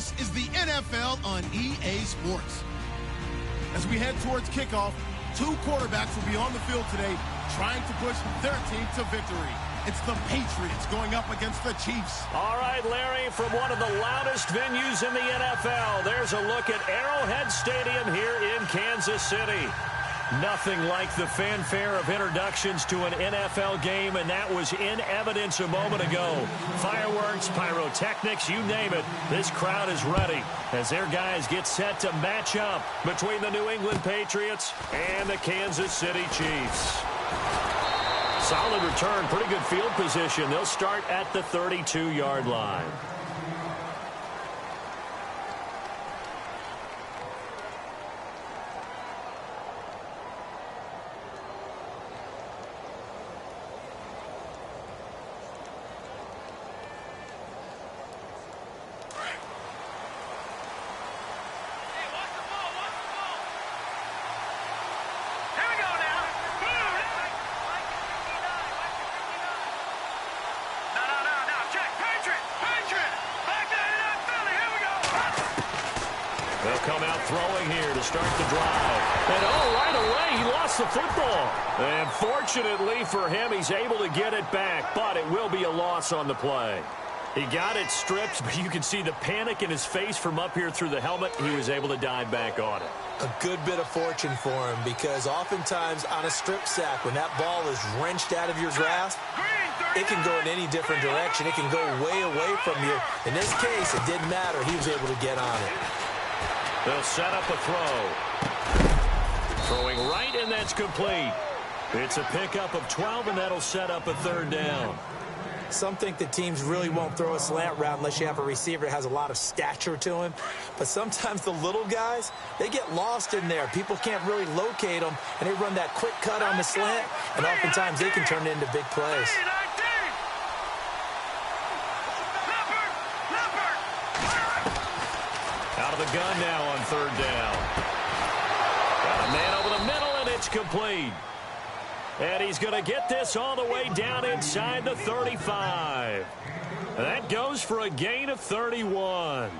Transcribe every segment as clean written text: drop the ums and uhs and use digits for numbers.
This is the NFL on EA Sports. As we head towards kickoff, two quarterbacks will be on the field today trying to push their team to victory. It's the Patriots going up against the Chiefs. All right, Larry, from one of the loudest venues in the NFL, there's a look at Arrowhead Stadium here in Kansas City. Nothing like the fanfare of introductions to an NFL game, and that was in evidence a moment ago. Fireworks, pyrotechnics, you name it. This crowd is ready as their guys get set to match up between the New England Patriots and the Kansas City Chiefs. Solid return, pretty good field position. They'll start at the 32-yard line. They'll come out throwing here to start the drive. And right away, he lost the football. And fortunately for him, he's able to get it back, but it will be a loss on the play. He got it stripped, but you can see the panic in his face from up here through the helmet. He was able to dive back on it. A good bit of fortune for him, because oftentimes on a strip sack, when that ball is wrenched out of your grasp, it can go in any different direction. It can go way away from you. In this case, it didn't matter. He was able to get on it. They'll set up a throw. Throwing right, and that's complete. It's a pickup of 12, and that'll set up a third down. Some think that teams really won't throw a slant route unless you have a receiver that has a lot of stature to him. But sometimes the little guys, they get lost in there. People can't really locate them, and they run that quick cut on the slant, and oftentimes they can turn it into big plays. Out of the gun now on third down. Got a man over the middle, and it's complete. And he's going to get this all the way down inside the 35. That goes for a gain of 31.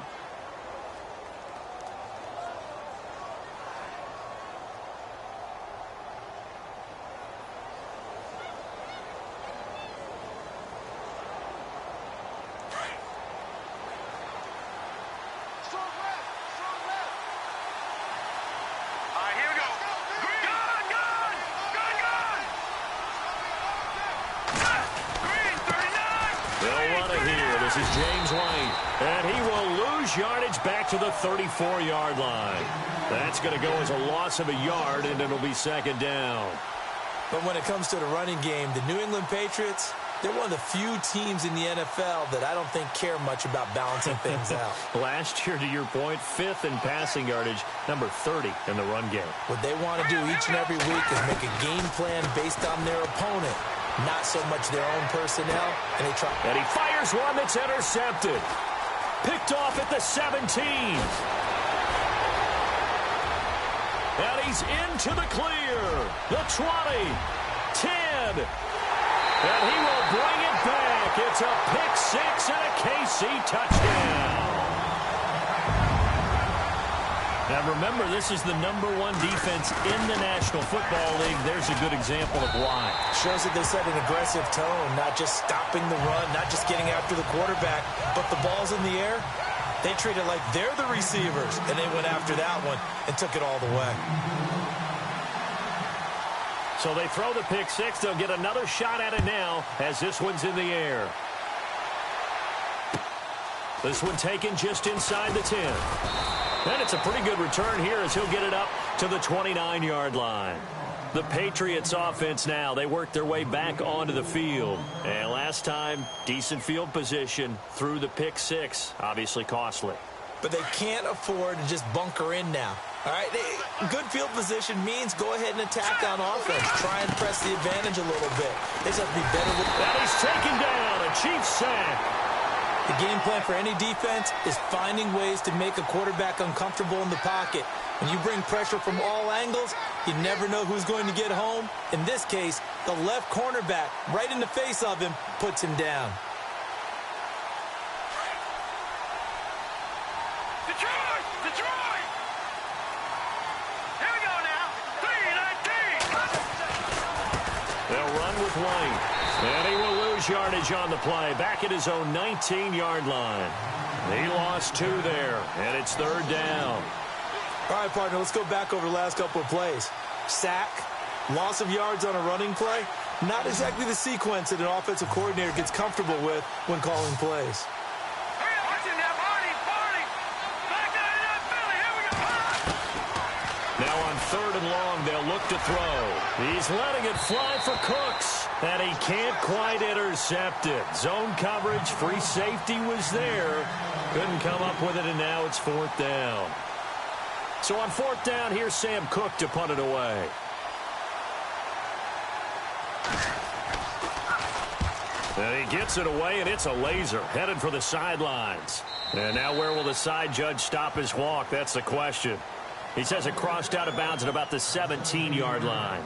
This is James White, and he will lose yardage back to the 34-yard line. That's going to go as a loss of a yard, and it'll be second down. But when it comes to the running game, the New England Patriots, they're one of the few teams in the NFL that I don't think care much about balancing things out. Last year, to your point, 5th in passing yardage, number 30 in the run game. What they want to do each and every week is make a game plan based on their opponent, not so much their own personnel, and they try. And he fires one that's intercepted. Picked off at the 17. And he's into the clear. The 20. 10. And he will bring it back. It's a pick six and a KC touchdown. Now remember, this is the #1 defense in the National Football League. There's a good example of why. Shows that they set an aggressive tone, not just stopping the run, not just getting after the quarterback, but the ball's in the air. They treat it like they're the receivers, and they went after that one and took it all the way. So they throw the pick six. They'll get another shot at it now as this one's in the air. This one taken just inside the 10. And it's a pretty good return here as he'll get it up to the 29-yard line. The Patriots offense now, they work their way back onto the field. And last time, decent field position through the pick six. Obviously costly. But they can't afford to just bunker in now. All right, good field position means go ahead and attack on offense. Try and press the advantage a little bit. They just have to be better with that. And he's taken down, a Chiefs sack. The game plan for any defense is finding ways to make a quarterback uncomfortable in the pocket. When you bring pressure from all angles, you never know who's going to get home. In this case, the left cornerback, right in the face of him, puts him down. Detroit! Detroit! Here we go now. 3-19. They'll run with White. And he will lose yardage on the play. Back at his own 19-yard line. He lost 2 there, and it's 3rd down. All right, partner, let's go back over the last couple of plays. Sack, loss of yards on a running play. Not exactly the sequence that an offensive coordinator gets comfortable with when calling plays. Now on 3rd and long, they'll look to throw. He's letting it fly for Cooks, and he can't quite intercept it. Zone coverage, free safety was there. Couldn't come up with it, and now it's 4th down. So on 4th down, here's Sam Cook to punt it away. And he gets it away, and it's a laser headed for the sidelines. And now where will the side judge stop his walk? That's the question. He says it crossed out of bounds at about the 17-yard line.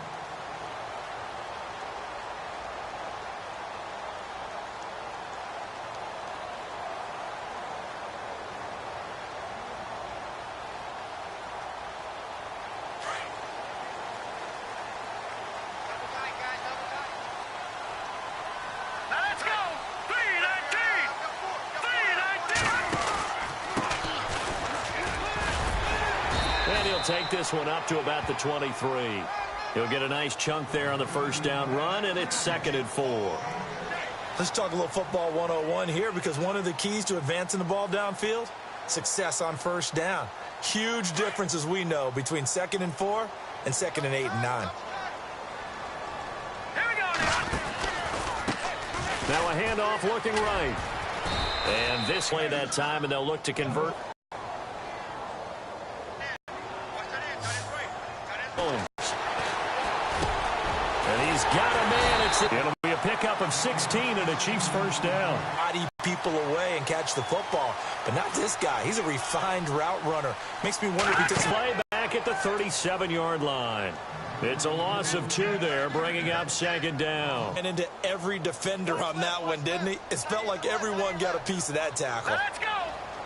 Take this one up to about the 23. He'll get a nice chunk there on the 1st down run, and it's 2nd and 4. Let's talk a little football 101 here, because one of the keys to advancing the ball downfield, success on 1st down. Huge difference, as we know, between 2nd and 4 and 2nd and 8 and 9. Here we go now. Now a handoff looking right. And this play that time, and they'll look to convert. And he's got a man. It'll be a pickup of 16 and a Chiefs 1st down. Body people away and catch the football, but not this guy. He's a refined route runner. Makes me wonder if he takes play back at the 37-yard line. It's a loss of 2 there, bringing up 2nd down. And into every defender on that one, didn't he? It felt like everyone got a piece of that tackle. Let's go.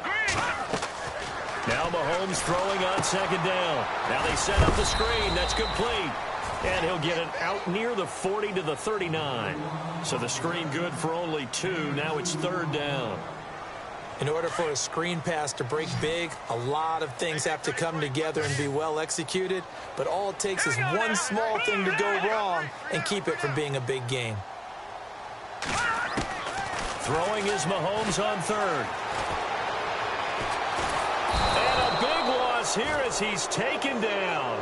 Green. Now Mahomes throwing on 2nd down. Now they set up the screen. That's complete. And he'll get it out near the 40 to the 39. So the screen good for only 2. Now it's 3rd down. In order for a screen pass to break big, a lot of things have to come together and be well executed. But all it takes is one small thing to go wrong and keep it from being a big game. Throwing is Mahomes on 3rd. And a big loss here as he's taken down.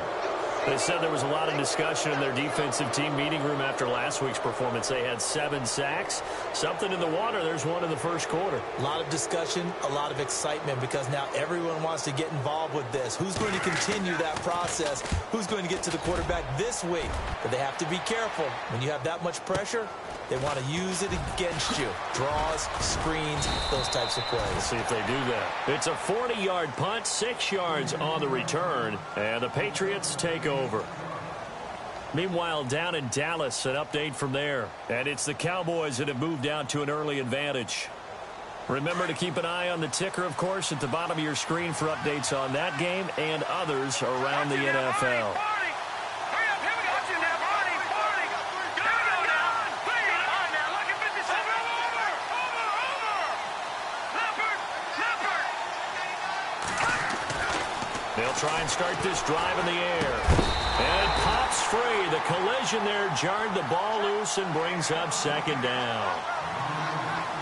They said there was a lot of discussion in their defensive team meeting room after last week's performance. They had 7 sacks. Something in the water. There's one in the 1st quarter. A lot of discussion, a lot of excitement, because now everyone wants to get involved with this. Who's going to continue that process? Who's going to get to the quarterback this week? But they have to be careful. When you have that much pressure, they want to use it against you. Draws, screens, those types of plays. Let's see if they do that. It's a 40-yard punt, 6 yards on the return, and the Patriots take over. Meanwhile, down in Dallas, an update from there. And it's the Cowboys that have moved out to an early advantage. Remember to keep an eye on the ticker, of course, at the bottom of your screen for updates on that game and others around the NFL. They'll try and start this drive in the air. And it pops free. The collision there jarred the ball loose and brings up 2nd down.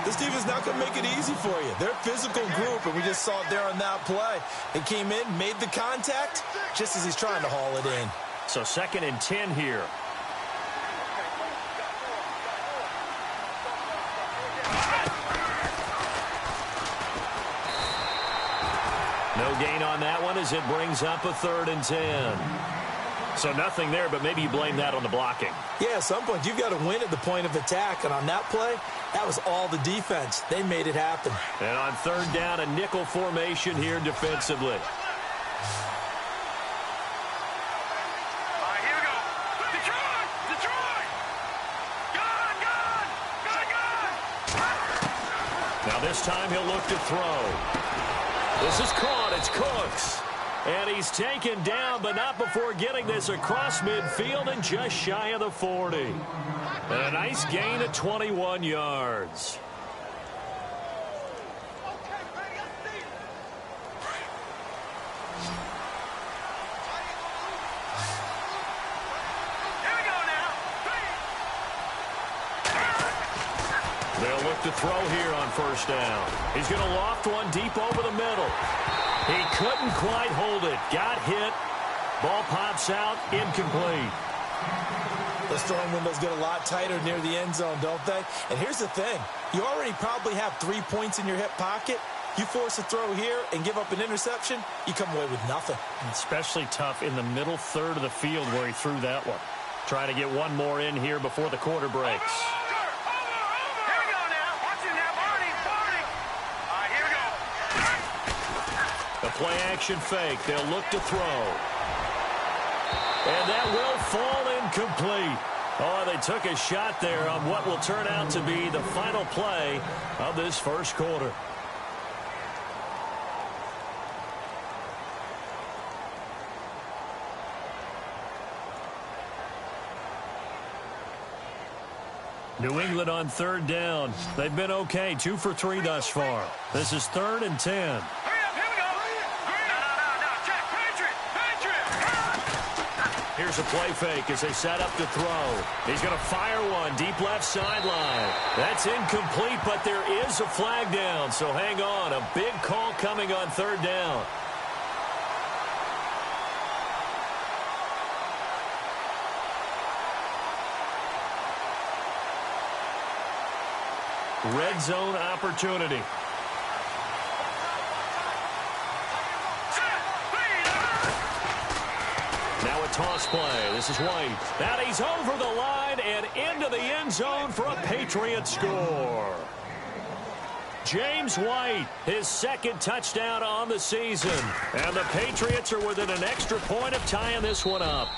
This defense not going to make it easy for you. They're a physical group, and we just saw it there on that play. They came in, made the contact, just as he's trying to haul it in. So 2nd and 10 here. No gain on that one as it brings up a 3rd and 10. So nothing there, but maybe you blame that on the blocking. Yeah, at some point, you've got to win at the point of attack. And on that play, that was all the defense. They made it happen. And on 3rd down, a nickel formation here defensively. Detroit! Now this time he'll look to throw. This is caught. It's Cooks. And he's taken down, but not before getting this across midfield and just shy of the 40. And a nice gain of 21 yards. They'll look to throw here on first down. He's going to loft one deep over the middle. He couldn't quite hold it. Got hit. Ball pops out. Incomplete. Those throwing windows get a lot tighter near the end zone, don't they? And here's the thing. You already probably have 3 points in your hip pocket. You force a throw here and give up an interception, you come away with nothing. Especially tough in the middle third of the field where he threw that one. Trying to get one more in here before the quarter breaks. The play-action fake. They'll look to throw. And that will fall incomplete. Oh, they took a shot there on what will turn out to be the final play of this first quarter. New England on third down. They've been okay, 2 for 3 thus far. This is 3rd and 10. Here's a play fake as they set up to throw. He's going to fire one deep left sideline. That's incomplete, but there is a flag down, so hang on. A big call coming on third down. Red zone opportunity. Now a toss play. This is White. And he's over the line and into the end zone for a Patriot score. James White, his 2nd touchdown on the season. And the Patriots are within an extra point of tying this one up.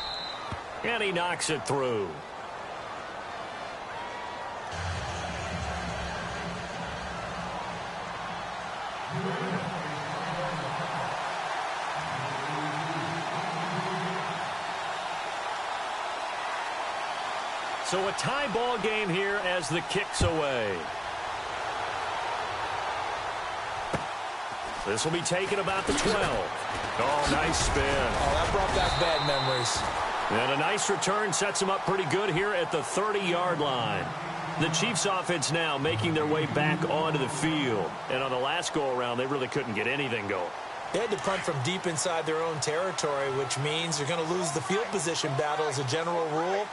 And he knocks it through. So a tie ball game here as the kick's away. This will be taken about the 12. Oh, nice spin. Oh, that brought back bad memories. And a nice return sets him up pretty good here at the 30-yard line. The Chiefs offense now making their way back onto the field. And on the last go-around, they really couldn't get anything going. They had to punt from deep inside their own territory, which means they're going to lose the field position battle as a general rule.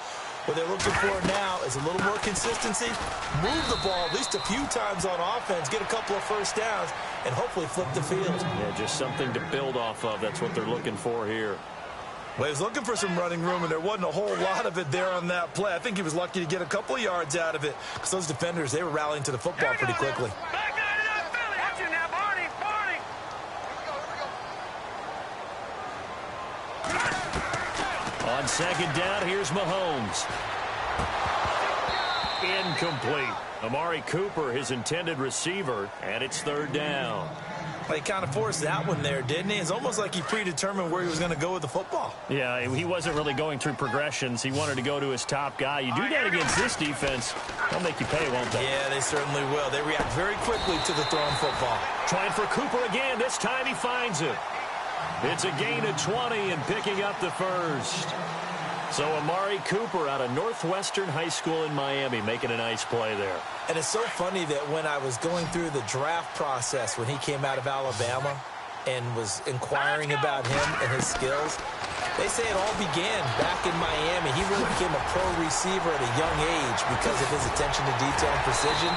What they're looking for now is a little more consistency, move the ball at least a few times on offense, get a couple of first downs, and hopefully flip the field. Yeah, just something to build off of. That's what they're looking for here. Well, he was looking for some running room, and there wasn't a whole lot of it there on that play. I think he was lucky to get a couple of yards out of it because those defenders, they were rallying to the football pretty quickly. On second down, here's Mahomes. Incomplete. Amari Cooper, his intended receiver, and it's third down. Well, he kind of forced that one there, didn't he? It's almost like he predetermined where he was going to go with the football. Yeah, he wasn't really going through progressions. He wanted to go to his top guy. You do that against this defense, they'll make you pay, won't they? Yeah, they certainly will. They react very quickly to the thrown football. Trying for Cooper again. This time he finds it. It's a gain of 20 and picking up the first. So Amari Cooper out of Northwestern High School in Miami making a nice play there. And it's so funny that when I was going through the draft process when he came out of Alabama and was inquiring about him and his skills, they say it all began back in Miami. He really became a pro receiver at a young age because of his attention to detail and precision.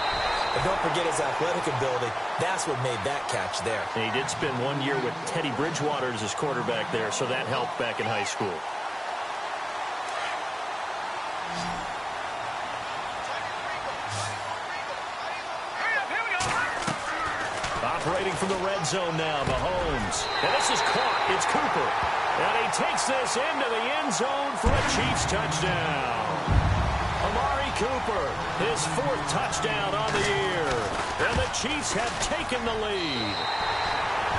And don't forget his athletic ability. That's what made that catch there. And he did spend 1 year with Teddy Bridgewater as his quarterback there, so that helped back in high school. Operating from the red zone now, Mahomes. And this is caught. It's Cooper. And he takes this into the end zone for a Chiefs touchdown. Amari Cooper, his 4th touchdown on the year. And the Chiefs have taken the lead.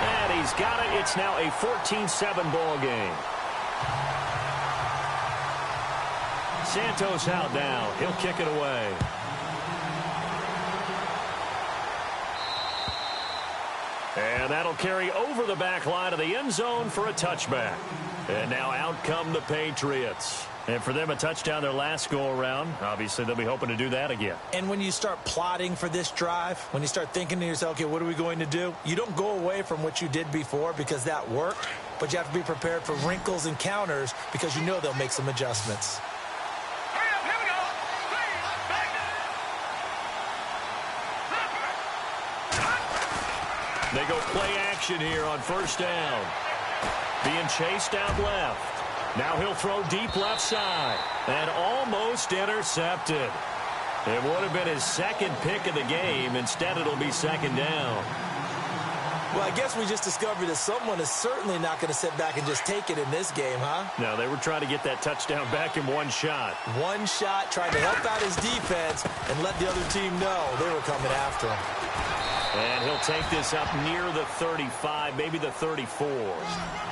And he's got it. It's now a 14-7 ball game. Santos out now. He'll kick it away. And that'll carry over the back line of the end zone for a touchback. And now out come the Patriots. And for them, a touchdown their last go-around. Obviously, they'll be hoping to do that again. And when you start plotting for this drive, when you start thinking to yourself, okay, what are we going to do? You don't go away from what you did before because that worked, but you have to be prepared for wrinkles and counters because you know they'll make some adjustments. Hurry up, here we go. Back. They go play action here on first down. Being chased out left. Now he'll throw deep left side. And almost intercepted. It would have been his second pick of the game. Instead, it'll be second down. Well, I guess we just discovered that someone is certainly not going to sit back and just take it in this game, huh? No, they were trying to get that touchdown back in one shot. One shot, trying to help out his defense and let the other team know they were coming after him. And he'll take this up near the 35, maybe the 34.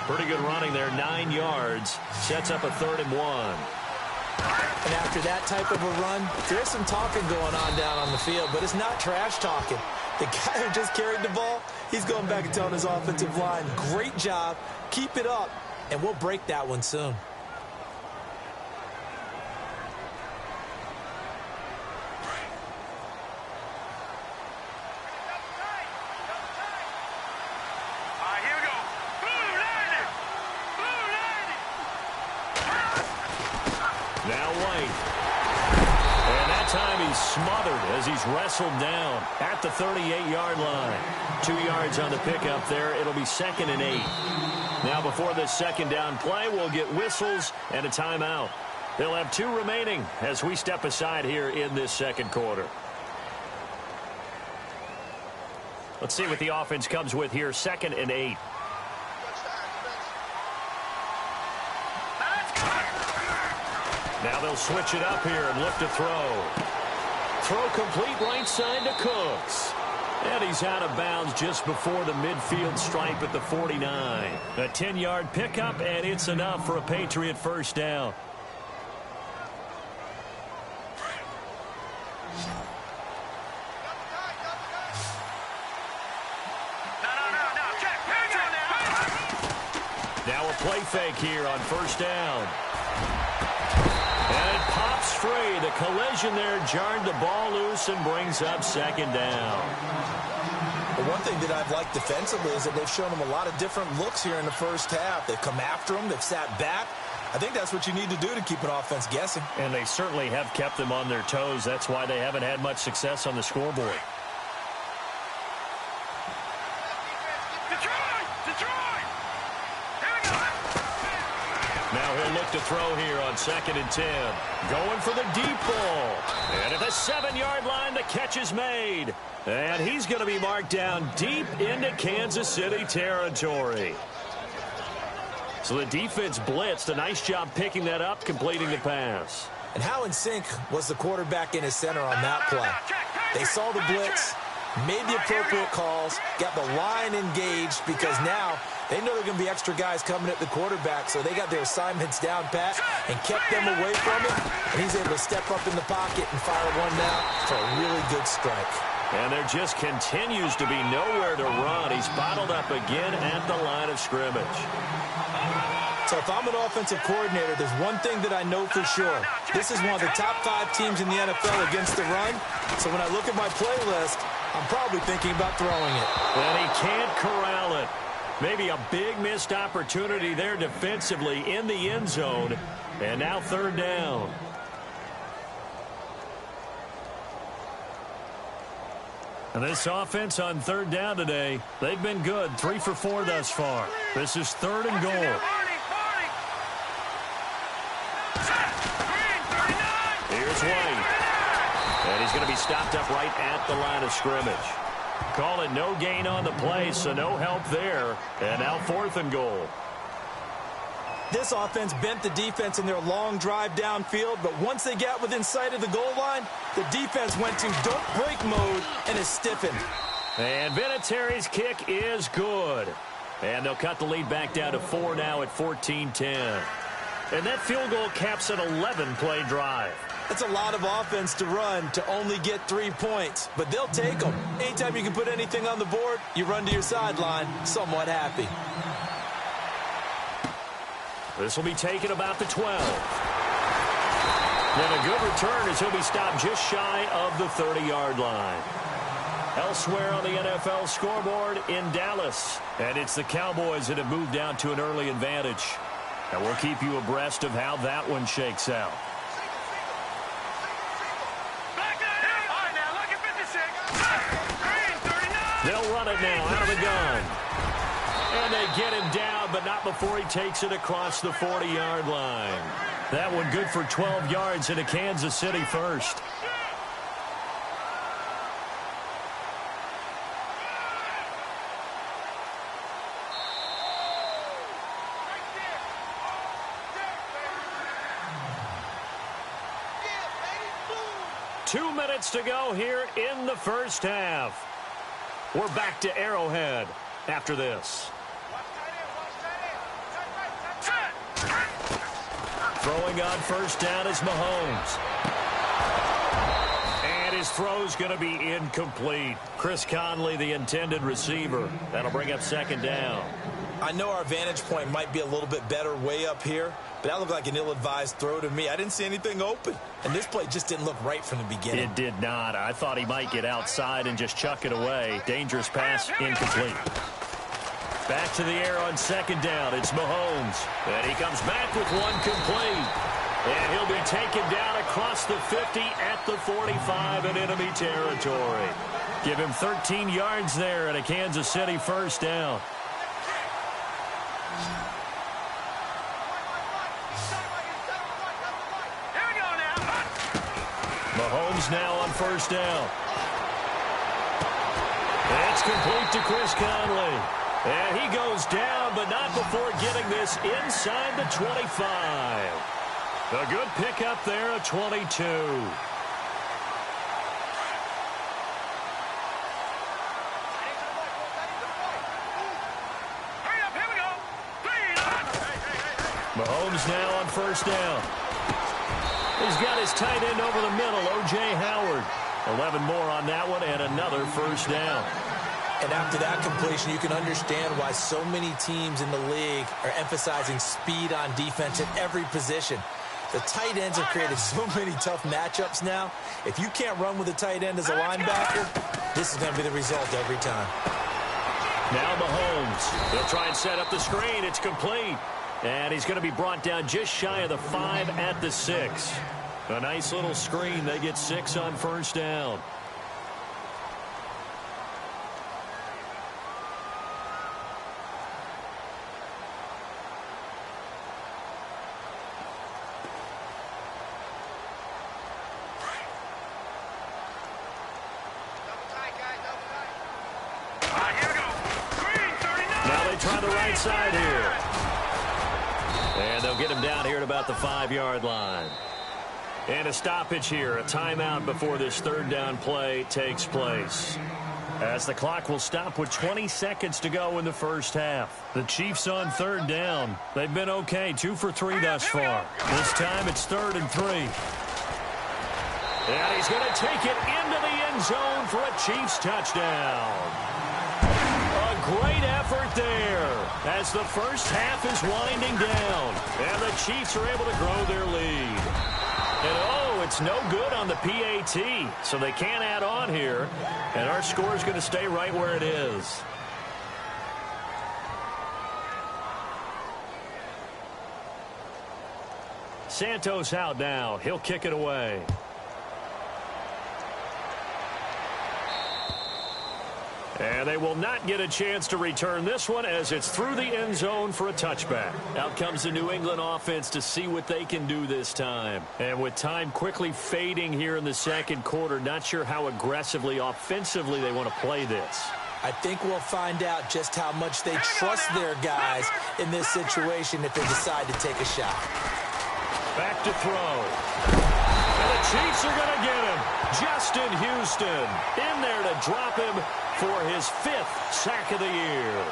Pretty good running there, 9 yards. Sets up a 3rd and 1. And after that type of a run, there's some talking going on down on the field, but it's not trash talking. The guy who just carried the ball, he's going back and telling his offensive line, great job, keep it up, and we'll break that one soon. Smothered as he's wrestled down at the 38-yard line. 2 yards on the pickup there. It'll be 2nd and 8. Now before this second down play, we'll get whistles and a timeout. They'll have 2 remaining as we step aside here in this second quarter. Let's see what the offense comes with here. 2nd and 8. Now they'll switch it up here and look to throw. Throw complete right side to Cooks. And he's out of bounds just before the midfield stripe at the 49. A 10-yard pickup, and it's enough for a Patriot first down. Now a play fake here on first down. And it pops free. The collision there jarred the ball loose and brings up second down. Well, one thing that I've liked defensively is that they've shown them a lot of different looks here in the first half. They've come after them. They've sat back. I think that's what you need to do to keep an offense guessing. And they certainly have kept them on their toes. That's why they haven't had much success on the scoreboard. Now he'll look to throw here on 2nd and 10. Going for the deep ball. And at the 7-yard line, the catch is made. And he's going to be marked down deep into Kansas City territory. So the defense blitzed. A nice job picking that up, completing the pass. And how in sync was the quarterback in his center on that play? They saw the blitz, made the appropriate calls, got the line engaged because now they know there are going to be extra guys coming at the quarterback, so they got their assignments down pat and kept them away from it, and he's able to step up in the pocket and fire one down for a really good strike. And there just continues to be nowhere to run. He's bottled up again at the line of scrimmage. So if I'm an offensive coordinator, there's one thing that I know for sure. This is one of the top 5 teams in the NFL against the run. So when I look at my playlist, I'm probably thinking about throwing it. And he can't corral it. Maybe a big missed opportunity there defensively in the end zone. And now 3rd down. And this offense on 3rd down today, they've been good. 3 for 4 thus far. This is 3rd and goal. Here's White. And he's going to be stopped up right at the line of scrimmage. Call it no gain on the play, so no help there. And now 4th and goal. This offense bent the defense in their long drive downfield, but once they got within sight of the goal line, the defense went to don't break mode and is stiffened. And Vinatieri's kick is good. And they'll cut the lead back down to 4 now at 14-10. And that field goal caps an 11-play drive. That's a lot of offense to run to only get 3 points, but they'll take them. Anytime you can put anything on the board, you run to your sideline somewhat happy. This will be taken about the 12. And a good return as he'll be stopped just shy of the 30-yard line. Elsewhere on the NFL scoreboard in Dallas. And it's the Cowboys that have moved down to an early advantage. And we'll keep you abreast of how that one shakes out. They'll run it now out of the gun. And they get him down, but not before he takes it across the 40-yard line. That one good for 12 yards into Kansas City first. Two minutes to go here in the first half. We're back to Arrowhead after this. Throwing on first down is Mahomes. And his throw's going to be incomplete. Chris Conley, the intended receiver. That'll bring up second down. I know our vantage point might be a little bit better way up here, but that looked like an ill-advised throw to me. I didn't see anything open, and this play just didn't look right from the beginning. It did not. I thought he might get outside and just chuck it away. Dangerous pass, incomplete. Back to the air on second down. It's Mahomes. And he comes back with one complete. And he'll be taken down across the 50 at the 45 in enemy territory. Give him 13 yards there and a Kansas City first down. Mahomes now on first down. It's complete to Chris Conley. And he goes down, but not before getting this inside the 25. A good pickup there at 22. Mahomes now on first down. He's got his tight end over the middle, O.J. Howard. 11 more on that one and another first down. And after that completion, you can understand why so many teams in the league are emphasizing speed on defense at every position. The tight ends have created so many tough matchups now. If you can't run with a tight end as a linebacker, this is going to be the result every time. Now Mahomes. They'll try and set up the screen. It's complete. And he's going to be brought down just shy of the 5 at the 6. A nice little screen. They get 6 on first down. Now they try the right side here. And they'll get him down here at about the 5-yard line. And a stoppage here, a timeout before this third down play takes place. As the clock will stop with 20 seconds to go in the first half. The Chiefs on third down. They've been okay, 2 for 3 thus far. This time it's 3rd and 3. And he's going to take it into the end zone for a Chiefs touchdown. A great effort there as the first half is winding down. And the Chiefs are able to grow their lead. And, oh, it's no good on the PAT, so they can't add on here. And our score is going to stay right where it is. Santos out now. He'll kick it away. And they will not get a chance to return this one as it's through the end zone for a touchback. Out comes the New England offense to see what they can do this time. And with time quickly fading here in the second quarter, not sure how aggressively, offensively they want to play this. I think we'll find out just how much they trust their guys in this situation if they decide to take a shot. Back to throw. And the Chiefs are going to get him. Justin Houston in there to drop him for his 5th sack of the year.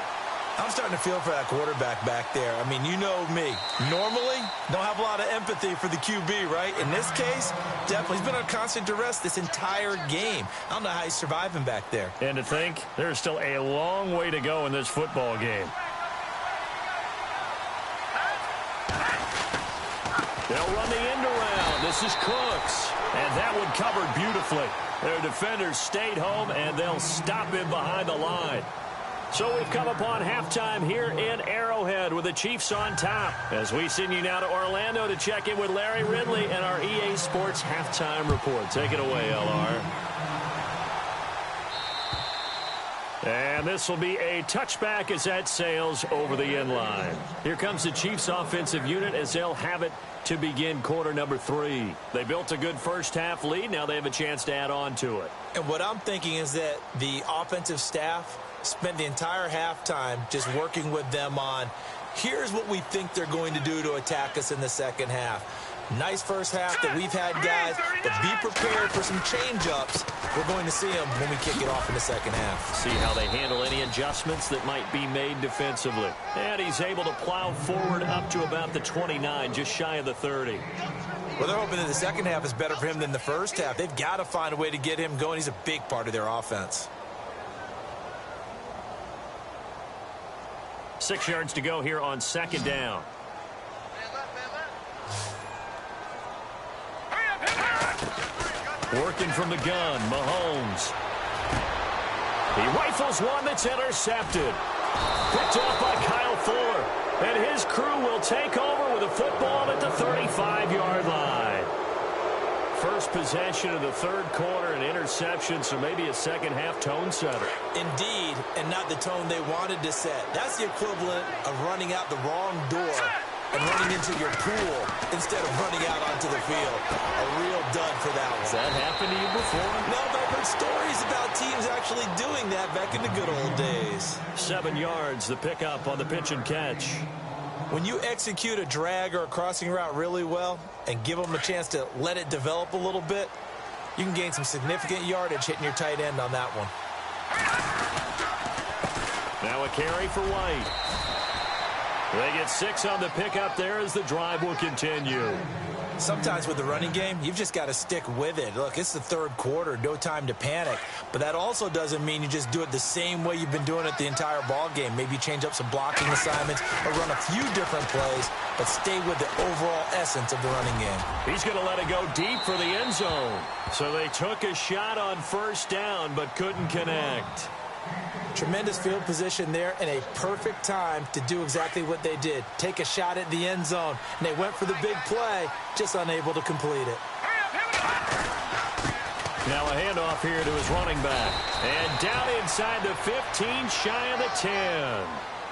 I'm starting to feel for that quarterback back there. I mean, you know me. Normally, don't have a lot of empathy for the QB, right? In this case, definitely. He's been on constant duress this entire game. I don't know how he's surviving back there. And to think, there's still a long way to go in this football game. They'll run the end around. This is Cooks. And that one covered beautifully. Their defenders stayed home, and they'll stop him behind the line. So we've come upon halftime here in Arrowhead with the Chiefs on top. As we send you now to Orlando to check in with Larry Ridley and our EA Sports Halftime Report. Take it away, LR. And this will be a touchback as that sails over the end line. Here comes the Chiefs offensive unit as they'll have it to begin quarter number 3. They built a good first half lead. Now they have a chance to add on to it. And what I'm thinking is that the offensive staff spent the entire halftime just working with them on, here's what we think they're going to do to attack us in the second half. Nice first half that we've had, guys, but be prepared for some change-ups. We're going to see them when we kick it off in the second half. See how they handle any adjustments that might be made defensively. And he's able to plow forward up to about the 29, just shy of the 30. Well, they're hoping that the second half is better for him than the first half. They've got to find a way to get him going. He's a big part of their offense. 6 yards to go here on second down. Working from the gun, Mahomes. He rifles one that's intercepted. Picked off by Kyle Fuller. And his crew will take over with a football at the 35-yard line. First possession of the third quarter, an interception, so maybe a second-half tone setter. Indeed, and not the tone they wanted to set. That's the equivalent of running out the wrong door and running into your pool instead of running out onto the field. A real dud for that one. Has that happened to you before? No, but I've heard stories about teams actually doing that back in the good old days. 7 yards, the pickup on the pitch and catch. When you execute a drag or a crossing route really well and give them a chance to let it develop a little bit, you can gain some significant yardage hitting your tight end on that one. Now a carry for White. They get 6 on the pickup there as the drive will continue. Sometimes with the running game, you've just got to stick with it. Look, it's the third quarter, no time to panic. But that also doesn't mean you just do it the same way you've been doing it the entire ball game. Maybe change up some blocking assignments or run a few different plays, but stay with the overall essence of the running game. He's going to let it go deep for the end zone. So they took a shot on first down, but couldn't connect. Tremendous field position there and a perfect time to do exactly what they did. Take a shot at the end zone. And they went for the big play, just unable to complete it. Now a handoff here to his running back. And down inside the 15, shy of the 10.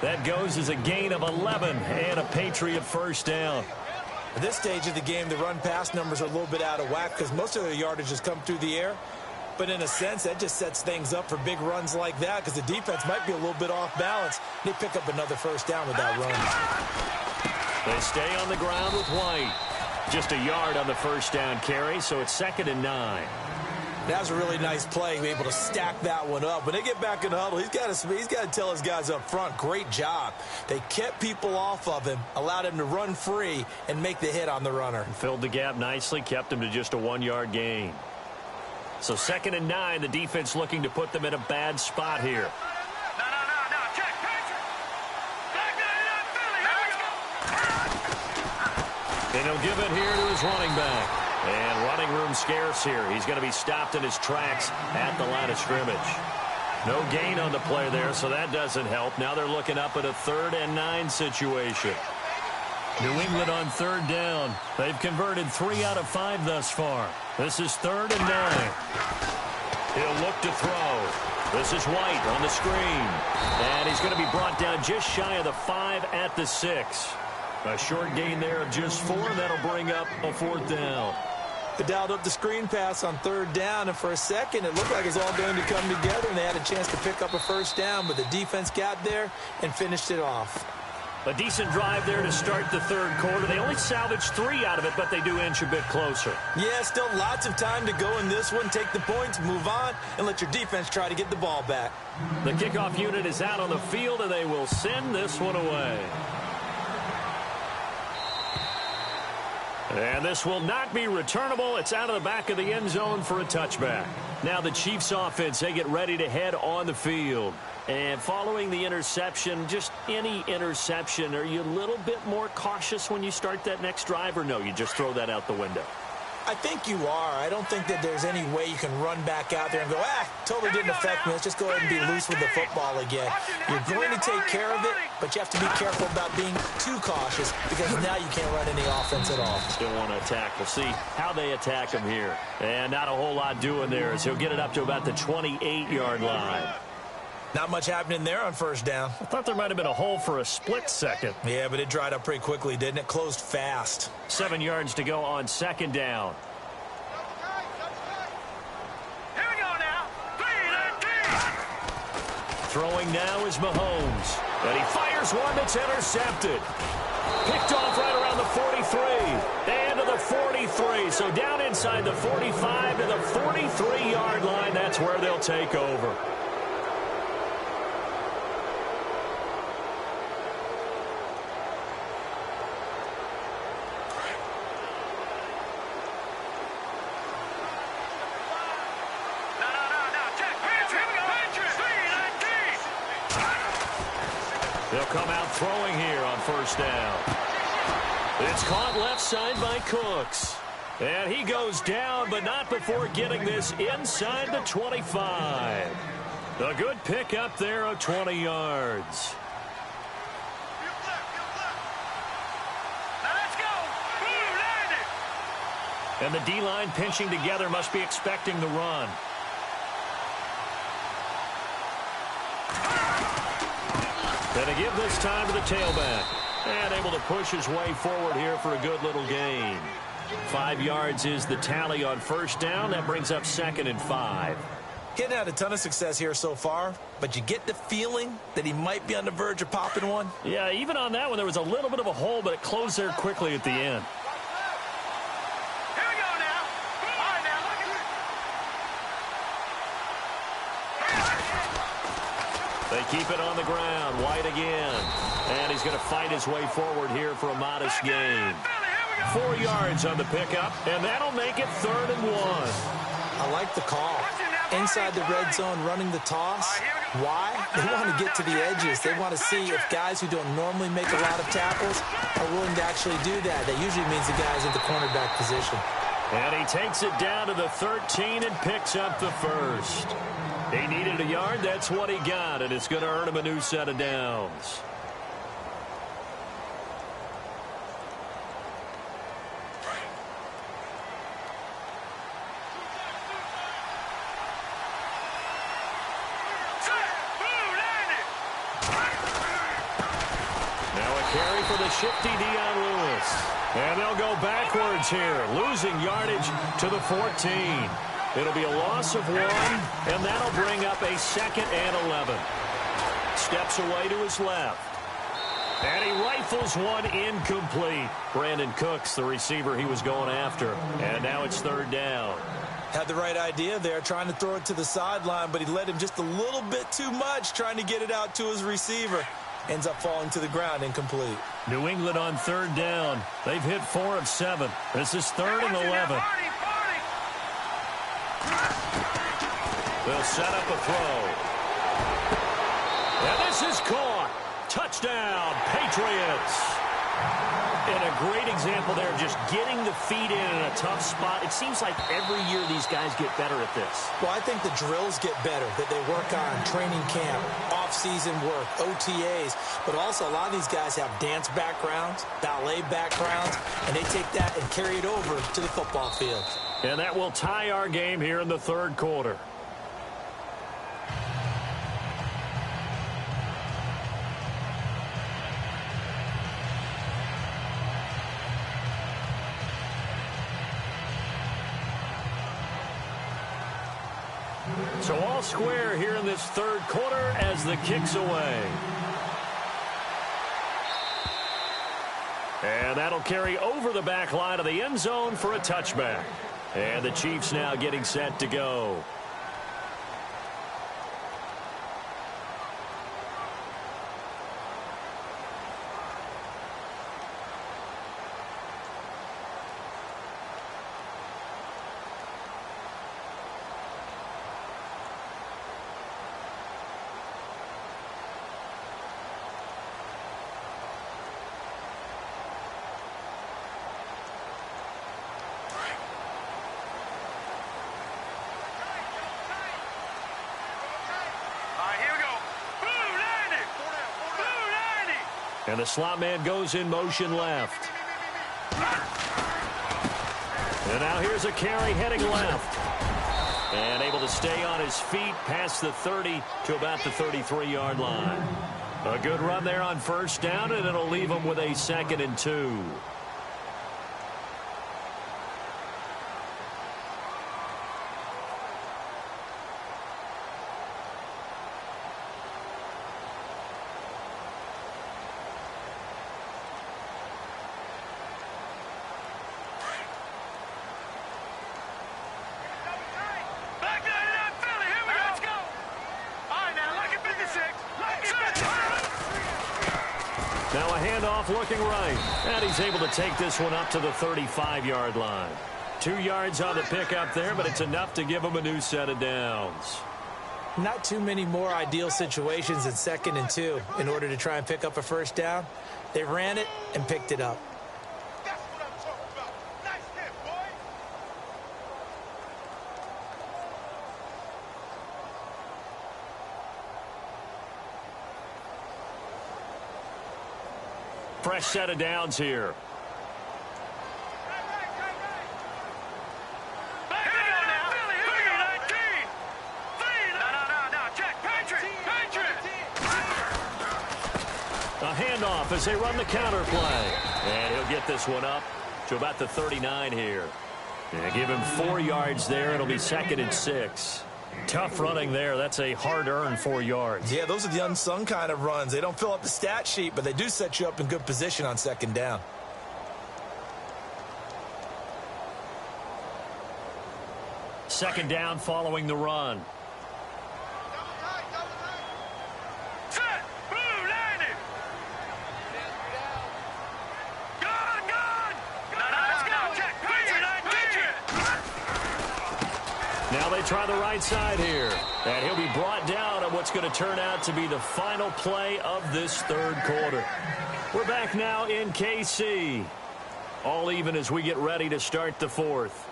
That goes as a gain of 11 and a Patriot first down. At this stage of the game, the run-pass numbers are a little bit out of whack because most of their yardage has come through the air. But in a sense, that just sets things up for big runs like that because the defense might be a little bit off balance. They pick up another first down with that run. They stay on the ground with White. Just a yard on the first down carry, so it's 2nd and 9. That was a really nice play, be able to stack that one up. When they get back in the huddle, he's got to tell his guys up front, great job. They kept people off of him, allowed him to run free and make the hit on the runner. Filled the gap nicely, kept him to just a 1-yard gain. So 2nd and 9, the defense looking to put them in a bad spot here. No. Check, Patrick. And he'll give it here to his running back. And running room scarce here. He's going to be stopped in his tracks at the line of scrimmage. No gain on the play there, so that doesn't help. Now they're looking up at a 3rd and 9 situation. New England on 3rd down. They've converted 3 out of 5 thus far. This is 3rd and 9. He'll look to throw. This is White on the screen. And he's going to be brought down just shy of the 5 at the 6. A short gain there of just 4. That'll bring up a 4th down. They dialed up the screen pass on 3rd down, and for a second it looked like it was all going to come together, and they had a chance to pick up a first down, but the defense got there and finished it off. A decent drive there to start the third quarter. They only salvaged 3 out of it, but they do inch a bit closer. Yeah, still lots of time to go in this one. Take the points, move on, and let your defense try to get the ball back. The kickoff unit is out on the field, and they will send this one away. And this will not be returnable. It's out of the back of the end zone for a touchback. Now the Chiefs offense, they get ready to head on the field. And following the interception, just any interception, are you a little bit more cautious when you start that next drive, or no, you just throw that out the window? I think you are. I don't think that there's any way you can run back out there and go, totally didn't affect me. Let's just go ahead and be loose with the football again. You're going to take care of it, but you have to be careful about being too cautious because now you can't run any offense at all. Still want to attack. We'll see how they attack him here. And not a whole lot doing there as he'll get it up to about the 28-yard line. Not much happening there on first down. I thought there might have been a hole for a split second. Yeah, but it dried up pretty quickly, didn't it? Closed fast. 7 yards to go on second down. Here we go now. 3-19. Throwing now is Mahomes. And he fires one that's intercepted. Picked off right around the 43. And to the 43. So down inside the 45 to the 43-yard line. That's where they'll take over. They'll come out throwing here on first down. It's caught left side by Cooks. And he goes down, but not before getting this inside the 25. A good pick up there of 20 yards. Now let's go. Boom, landed. And the D-line pinching together must be expecting the run. And to give this time to the tailback. And able to push his way forward here for a good little gain. 5 yards is the tally on first down. That brings up 2nd and 5. Getting had a ton of success here so far, but you get the feeling that he might be on the verge of popping one. Yeah, even on that one, there was a little bit of a hole, but it closed there quickly at the end. Here we go now. All right, now look at They keep it on the ground. White again. And he's going to fight his way forward here for a modest gain. 4 yards on the pickup, and that'll make it 3rd and 1. I like the call. Inside the red zone, running the toss. Why? They want to get to the edges. They want to see if guys who don't normally make a lot of tackles are willing to actually do that. That usually means the guy's in the cornerback position. And he takes it down to the 13 and picks up the first. He needed a yard. That's what he got, and it's going to earn him a new set of downs. Carry for the shifty Dion Lewis. And they'll go backwards here, losing yardage to the 14. It'll be a loss of 1, and that'll bring up a 2nd and 11. Steps away to his left. And he rifles one incomplete. Brandon Cooks, the receiver he was going after. And now it's 3rd down. Had the right idea there, trying to throw it to the sideline, but he led him just a little bit too much, trying to get it out to his receiver. Ends up falling to the ground, incomplete. New England on 3rd down. They've hit 4 of 7. This is 3rd and 11. They'll set up a throw. And this is caught. Touchdown, Patriots. And a great example there of just getting the feet in a tough spot. It seems like every year these guys get better at this. Well, I think the drills get better, that they work on training camp, off-season work, OTAs. But also a lot of these guys have dance backgrounds, ballet backgrounds, and they take that and carry it over to the football field. And that will tie our game here in the 3rd quarter. So all square here in this 3rd quarter as the kick's away. And that'll carry over the back line of the end zone for a touchback. And the Chiefs now getting set to go. And the slot man goes in motion left. And now here's a carry heading left. And able to stay on his feet past the 30 to about the 33-yard line. A good run there on first down, and it'll leave him with a 2nd and 2. Now a handoff looking right. And he's able to take this one up to the 35-yard line. 2 yards on the pickup there, but it's enough to give him a new set of downs. Not too many more ideal situations in 2nd and 2 in order to try and pick up a first down. They ran it and picked it up. That's what I'm talking about. Nice hit, boy. Fresh set of downs here. A handoff as they run the counter play. And he'll get this one up to about the 39 here. And give him 4 yards there. It'll be 2nd and 6. Tough running there. That's a hard-earned 4 yards. Yeah, those are the unsung kind of runs. They don't fill up the stat sheet, but they do set you up in good position on 2nd down. Second down following the run. Now they try the right side here. And he'll be brought down at what's going to turn out to be the final play of this 3rd quarter. We're back now in KC. All even as we get ready to start the 4th.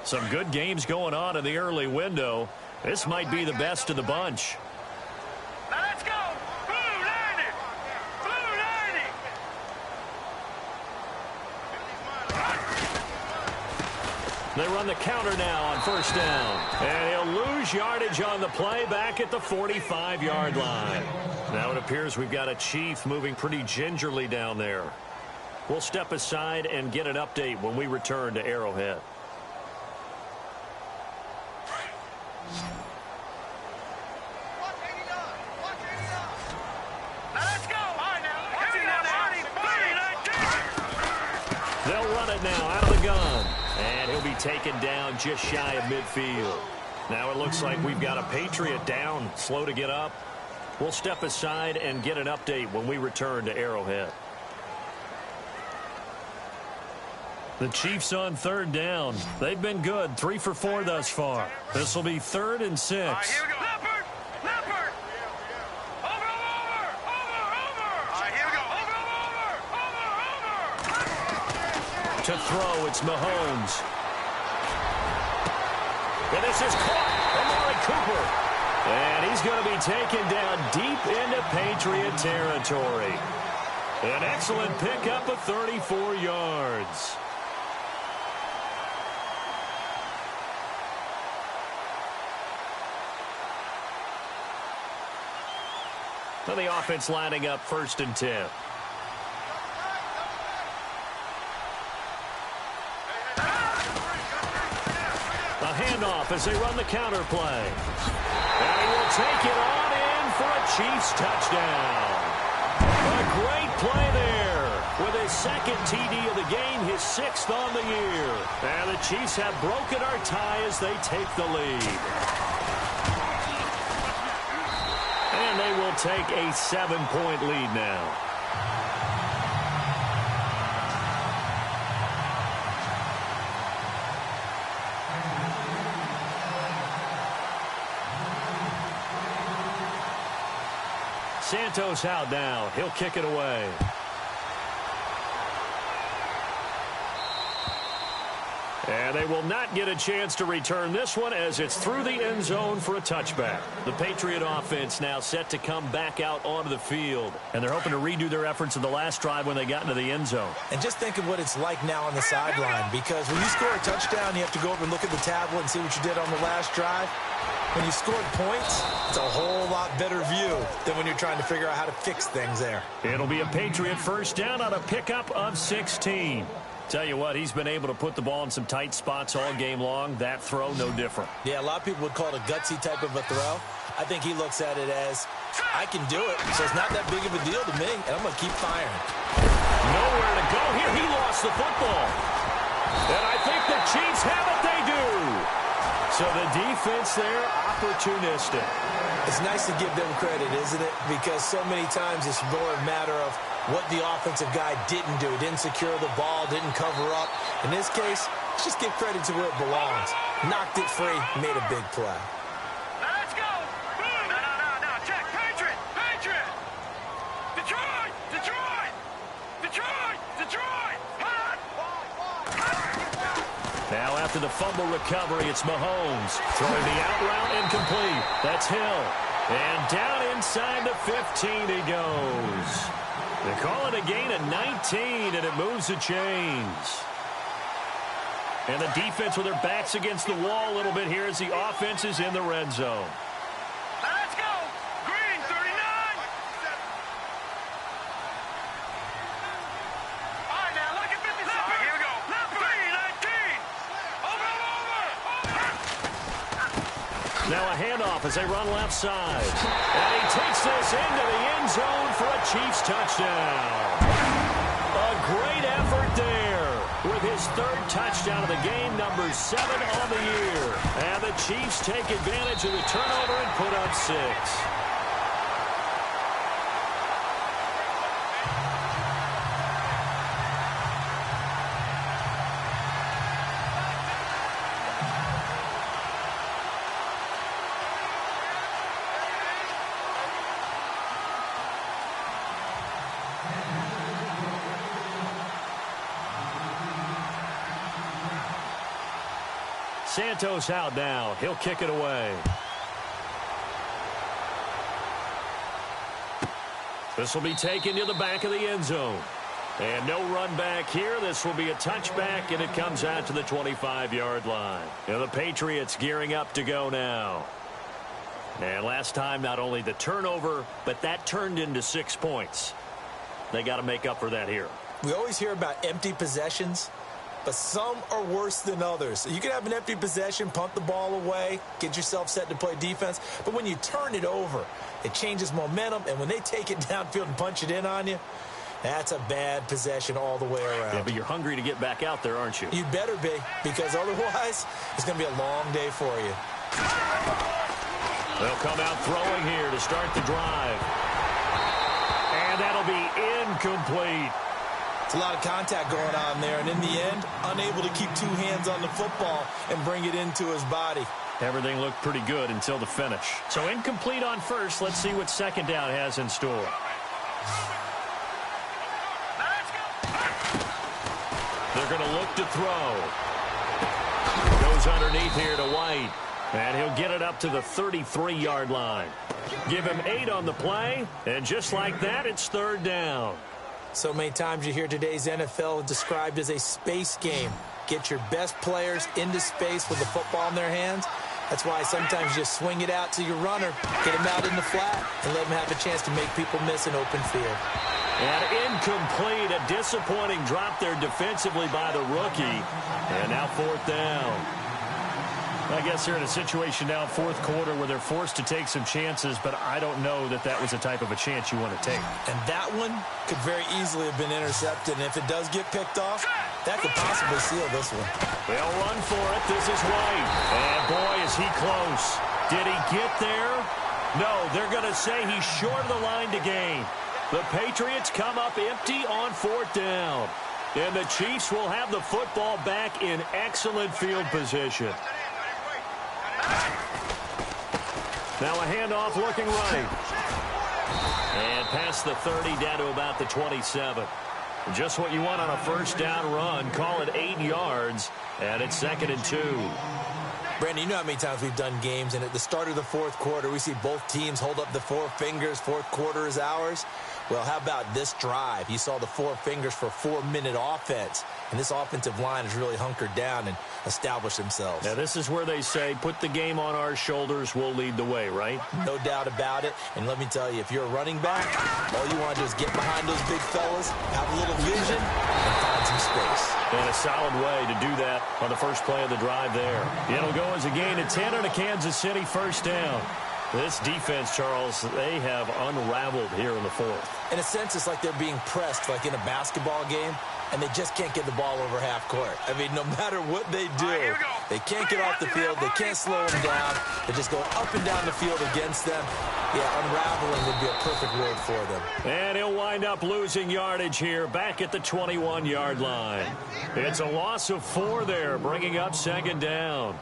Some good games going on in the early window. This might be the best of the bunch. Now let's go. Blue 90. Blue 90. They run the counter now on first down. And he'll lose yardage on the play back at the 45-yard line. Now it appears we've got a Chief moving pretty gingerly down there. We'll step aside and get an update when we return to Arrowhead. Now out of the gun, and he'll be taken down just shy of midfield. Now it looks like we've got a Patriot down, slow to get up. We'll step aside and get an update when we return to Arrowhead. The Chiefs on 3rd down. They've been good, 3 for 4 thus far. This will be 3rd and 6. All right, here we go. Leopard! Leopard! Over! All right, here we go. Over! To throw, it's Mahomes. And this is caught. Amari Cooper. And he's going to be taken down deep into Patriot territory. An excellent pickup of 34 yards. Well, the offense lining up 1st and 10. A handoff as they run the counter play. And he will take it on in for a Chiefs touchdown. A great play there. With his 2nd TD of the game, his 6th on the year. And the Chiefs have broken our tie as they take the lead. And they will take a 7-point lead now. Santos out now. He'll kick it away. And they will not get a chance to return this one as it's through the end zone for a touchback. The Patriot offense now set to come back out onto the field. And they're hoping to redo their efforts of the last drive when they got into the end zone. And just think of what it's like now on the sideline, because when you score a touchdown, you have to go over and look at the tablet and see what you did on the last drive. When you scored points, it's a whole lot better view than when you're trying to figure out how to fix things there. It'll be a Patriot first down on a pickup of 16. Tell you what, he's been able to put the ball in some tight spots all game long. That throw, no different. Yeah, a lot of people would call it a gutsy type of a throw. I think he looks at it as, I can do it, so it's not that big of a deal to me, and I'm going to keep firing. Nowhere to go here. He lost the football. And I think the Chiefs have it. They do. So the defense there, opportunistic. It's nice to give them credit, isn't it? Because so many times it's more a matter of what the offensive guy didn't do. He didn't secure the ball, didn't cover up. In this case, let's just give credit to where it belongs. Knocked it free, made a big play. Let's go! Boom! No. Check. Patriot! Detroit! Hot! Now after the fumble recovery, it's Mahomes. Throwing the out route incomplete. That's Hill. And down inside the 15 he goes. They call it a gain of 19, and it moves the chains. And the defense with their backs against the wall a little bit here as the offense is in the red zone. Let's go! Green, 39! All right, now look at 57. Here we go. Green, 19. Over. Now a handoff as they run left side. And he takes this into the end zone for a Chiefs touchdown. A great effort there with his 3rd touchdown of the game, number 7 on the year. And the Chiefs take advantage of the turnover and put up 6. Santos out now. He'll kick it away. This will be taken to the back of the end zone. And no run back here. This will be a touchback, and it comes out to the 25-yard line. And the Patriots gearing up to go now. And last time, not only the turnover, but that turned into 6 points. They got to make up for that here. We always hear about empty possessions, but some are worse than others. You can have an empty possession, punt the ball away, get yourself set to play defense. But when you turn it over, it changes momentum. And when they take it downfield and punch it in on you, that's a bad possession all the way around. Yeah, but you're hungry to get back out there, aren't you? You better be, because otherwise it's going to be a long day for you. They'll come out throwing here to start the drive. And that'll be incomplete. It's a lot of contact going on there, and in the end, unable to keep 2 hands on the football and bring it into his body. Everything looked pretty good until the finish. So incomplete on first. Let's see what second down has in store. They're going to look to throw. Goes underneath here to White. And he'll get it up to the 33-yard line. Give him 8 on the play, and just like that, it's 3rd down. So many times you hear today's NFL described as a space game. Get your best players into space with the football in their hands, That's why sometimes you just swing it out to your runner, get him out in the flat, and let him have a chance to make people miss an open field. And incomplete, a disappointing drop there defensively by the rookie. And now 4th down. I guess they're in a situation now, 4th quarter, where they're forced to take some chances, but I don't know that that was the type of a chance you want to take. And that one could very easily have been intercepted, and if it does get picked off, that could possibly seal this one. They'll run for it. This is White. And boy, is he close. Did he get there? No, they're going to say he's short of the line to gain. The Patriots come up empty on 4th down. And the Chiefs will have the football back in excellent field position. Now a handoff looking right. And past the 30 down to about the 27. Just what you want on a 1st down run. Call it 8 yards. And it's 2nd and 2. Brandon, you know how many times we've done games, and at the start of the 4th quarter, we see both teams hold up the 4 fingers, 4th quarter is ours. Well, how about this drive? You saw the 4 fingers for 4-minute offense, and this offensive line has really hunkered down and established themselves. Now, this is where they say, put the game on our shoulders, we'll lead the way, right? No doubt about it, and let me tell you, if you're a running back, all you want to do is get behind those big fellas, have a little vision, and find some space. And a solid way to do that on the first play of the drive there. It'll go as a gain of 10 and a Kansas City 1st down. This defense, Charles, they have unraveled here in the 4th. In a sense, it's like they're being pressed, like in a basketball game, and they just can't get the ball over half court. I mean, no matter what they do, they can't get off the field. They can't slow them down. They just go up and down the field against them. Yeah, unraveling would be a perfect word for them. And he'll wind up losing yardage here back at the 21-yard line. It's a loss of 4 there, bringing up 2nd down.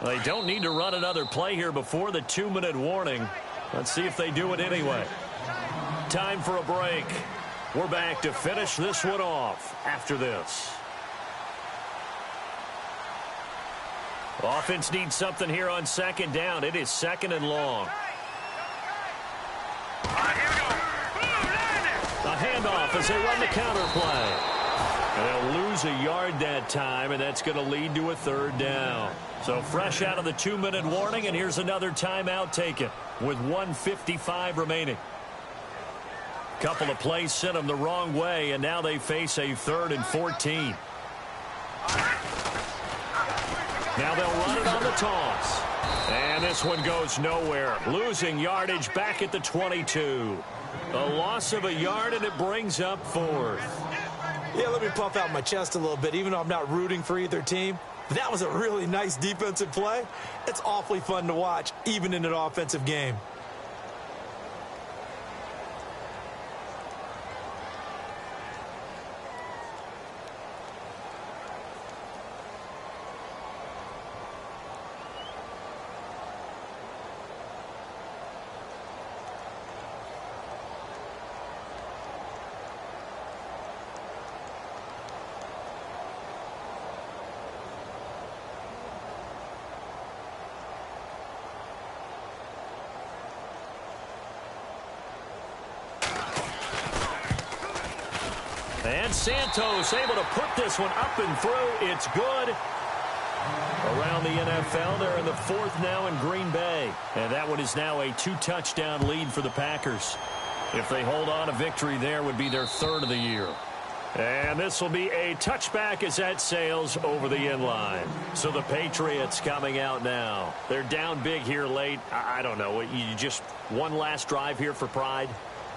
They don't need to run another play here before the 2-minute warning. Let's see if they do it anyway. Time for a break. We're back to finish this one off after this. Offense needs something here on 2nd down. It is 2nd and long. A handoff as they run the counter play. And they'll lose a yard that time, and that's going to lead to a 3rd down. So fresh out of the 2-minute warning, and here's another timeout taken with 1:55 remaining. Couple of plays sent them the wrong way, and now they face a 3rd and 14. Now they'll run it on the toss. And this one goes nowhere. Losing yardage back at the 22. A loss of a yard, and it brings up 4th. Yeah, let me puff out my chest a little bit, even though I'm not rooting for either team. That was a really nice defensive play. It's awfully fun to watch, even in an offensive game. And Santos able to put this one up and through. It's good. Around the NFL, they're in the 4th now in Green Bay. And that one is now a 2-touchdown lead for the Packers. If they hold on, a victory there would be their 3rd of the year. And this will be a touchback as that sails over the end line. So the Patriots coming out now. They're down big here late. I don't know. You just one last drive here for pride?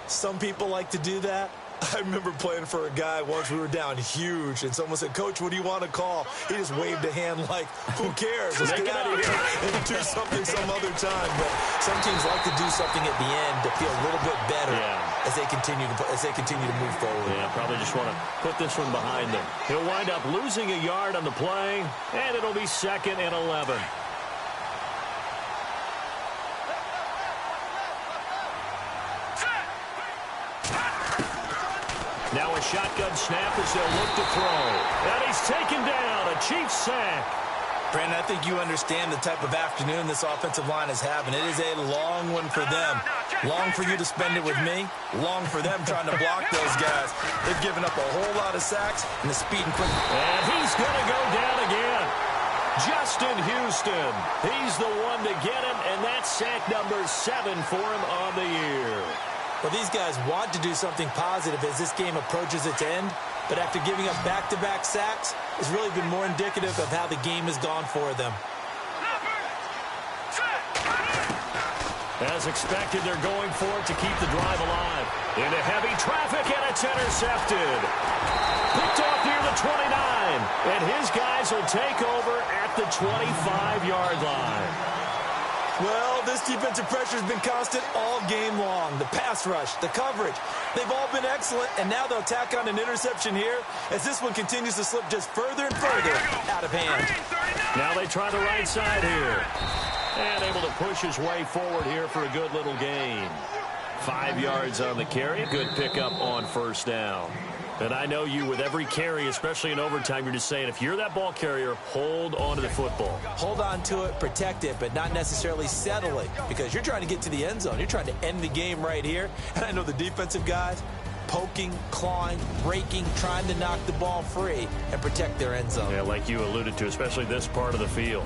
Some people like to do that. I remember playing for a guy once. We were down huge, and someone said, "Coach, what do you want to call?" He just waved a hand like, "Who cares? Let's get out of here and do something some other time." But some teams like to do something at the end to feel a little bit better as they continue to move forward. Yeah, probably just want to put this one behind them. He'll wind up losing a yard on the play, and it'll be 2nd and 11. Now a shotgun snap as they'll look to throw. And he's taken down. A Chiefs sack. Brandon, I think you understand the type of afternoon this offensive line is having. It is a long one for them. Long for you to spend it with me. Long for them trying to block those guys. They've given up a whole lot of sacks and the speed and quick. And he's going to go down again. Justin Houston. He's the one to get him, and that's sack number 7 for him on the year. Well, these guys want to do something positive as this game approaches its end, but after giving up back-to-back sacks, it's really been more indicative of how the game has gone for them. As expected, they're going for it to keep the drive alive. Into heavy traffic, and it's intercepted. Picked off near the 29, and his guys will take over at the 25-yard line. Well, this defensive pressure has been constant all game long. The pass rush, the coverage, they've all been excellent, and now they'll tack on an interception here as this one continues to slip just further and further out of hand. Now they try the right side here. And able to push his way forward here for a good little gain. 5 yards on the carry. Good pickup on first down. And I know you, with every carry, especially in overtime, you're just saying, if you're that ball carrier, hold on to the football. Hold on to it, protect it, but not necessarily settle it, because you're trying to get to the end zone. You're trying to end the game right here. And I know the defensive guys poking, clawing, breaking, trying to knock the ball free and protect their end zone. Yeah, like you alluded to, especially this part of the field.